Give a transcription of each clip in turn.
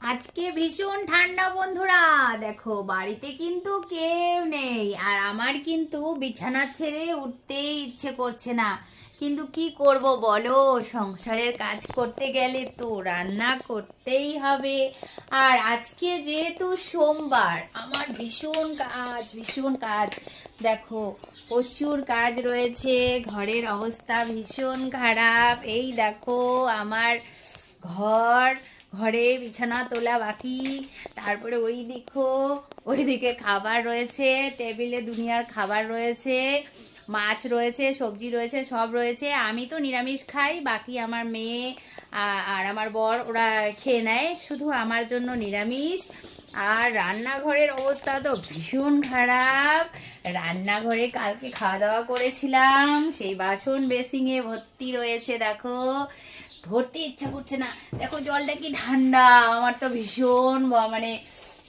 আজকে ভীষণ ঠান্ডা বন্ধুরা। দেখো বাড়িতে কিন্তু কেউ নেই, আর আমার কিন্তু বিছানা ছেড়ে উঠতেই ইচ্ছে করছে না। কিন্তু কি করব বলো, সংসারের কাজ করতে গেলে তো রান্না করতেই হবে। আর আজকে যেহেতু সোমবার, আমার ভীষণ কাজ ভীষণ কাজ। দেখো প্রচুর কাজ রয়েছে, ঘরের অবস্থা ভীষণ খারাপ। এই দেখো আমার ঘর, ঘরে বিছানা তোলা বাকি। তারপরে ওইদিকে খাবার রয়েছে, টেবিলে দুনিয়ার খাবার রয়েছে, মাছ রয়েছে, সবজি রয়েছে, সব রয়েছে। আমি তো নিরামিষ খাই, বাকি আমার মেয়ে আর আমার বর ওরা খেয়ে নেয়, শুধু আমার জন্য নিরামিষ। আর রান্নাঘরের অবস্থা তো ভীষণ খারাপ। রান্নাঘরে কালকে খাওয়া দাওয়া করেছিলাম, সেই বাসন বেসিংয়ে ভর্তি রয়েছে। দেখো ধরতে ইচ্ছা করছে না। দেখো জলটা কি ঠান্ডা, আমার তো ভীষণ মানে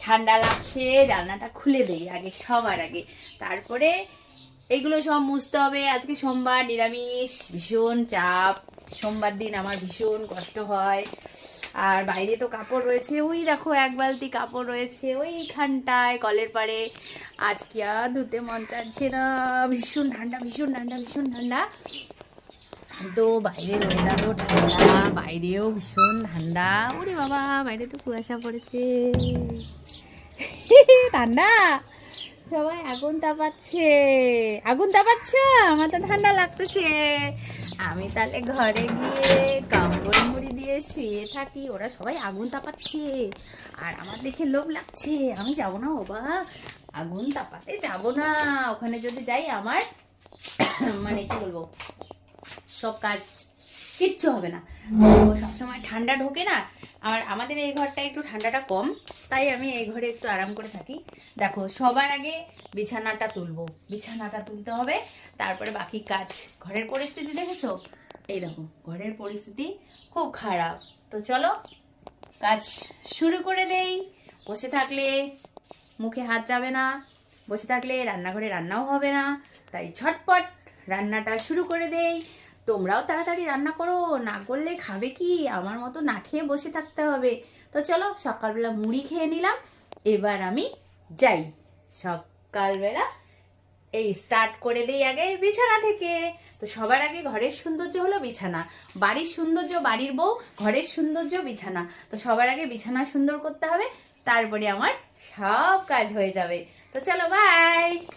ঠান্ডা লাগছে। জানলাটা খুলে দেই আগে, সবার আগে, তারপরে এগুলো সব মুছতে হবে। আজকে সোমবার, নিরামিষ, ভীষণ চাপ। সোমবার দিন আমার ভীষণ কষ্ট হয়। আর বাইরে তো কাপড় রয়েছে, ওই দেখো এক বালতি কাপড় রয়েছে ওইখানটায় কলের পাড়ে। আজকে আর ধুতে মন চাচ্ছে না, ভীষণ ঠান্ডা ভীষণ ঠান্ডা ভীষণ ঠান্ডা। তো বাইরের ওয়েদারও ঠান্ডা, বাইরেও ভীষণ ঠান্ডা। ওরে বাবা, বাইরে তো কুয়াশা পড়েছে। ঠান্ডা, সবাই আগুন তাপাচ্ছে। আগুন তাপাচ্ছ, আমার তো ঠান্ডা লাগতেছে। আমি তাহলে ঘরে গিয়ে কম্বল মুড়ি দিয়ে শুয়ে থাকি। ওরা সবাই আগুন তাপাচ্ছে আর আমার দেখে লোভ লাগছে। আমি যাব না বাবা, আগুন তাপাতে যাব না। ওখানে যদি যাই আমার মানে কি বলবো, সব কাজ কিচ্ছু হবে না। তো সবসময় ঠান্ডা ঢোকে না। আমাদের এই ঘরটা একটু ঠান্ডাটা কম, তাই আমি এই ঘরে একটু আরাম করে থাকি। দেখো সবার আগে বিছানাটা তুলবো, বিছানাটা তুলতে হবে, তারপরে বাকি কাজ। ঘরের পরিস্থিতি দেখেছো, এই দেখো ঘরের পরিস্থিতি খুব খারাপ। তো চলো কাজ শুরু করে দেই। বসে থাকলে মুখে হাত যাবে না, বসে থাকলে রান্নাঘরে রান্নাও হবে না। তাই ঝটপট রান্নাটা শুরু করে দেই। তোমরাও তাড়াতাড়ি রান্না করো, না করলে খাবে কি, আমার মতো না খেয়ে বসে থাকতে হবে। তো চলো সকালবেলা মুড়ি খেয়ে নিলাম, এবার আমি যাই। সকালবেলা এই স্টার্ট করে দিই আগে বিছানা থেকে। তো সবার আগে ঘরের সৌন্দর্য হলো বিছানা, বাড়ির সৌন্দর্য বাড়ির বউ, ঘরের সৌন্দর্য বিছানা। তো সবার আগে বিছানা সুন্দর করতে হবে, তারপরে আমার সব কাজ হয়ে যাবে। তো চলো বাই।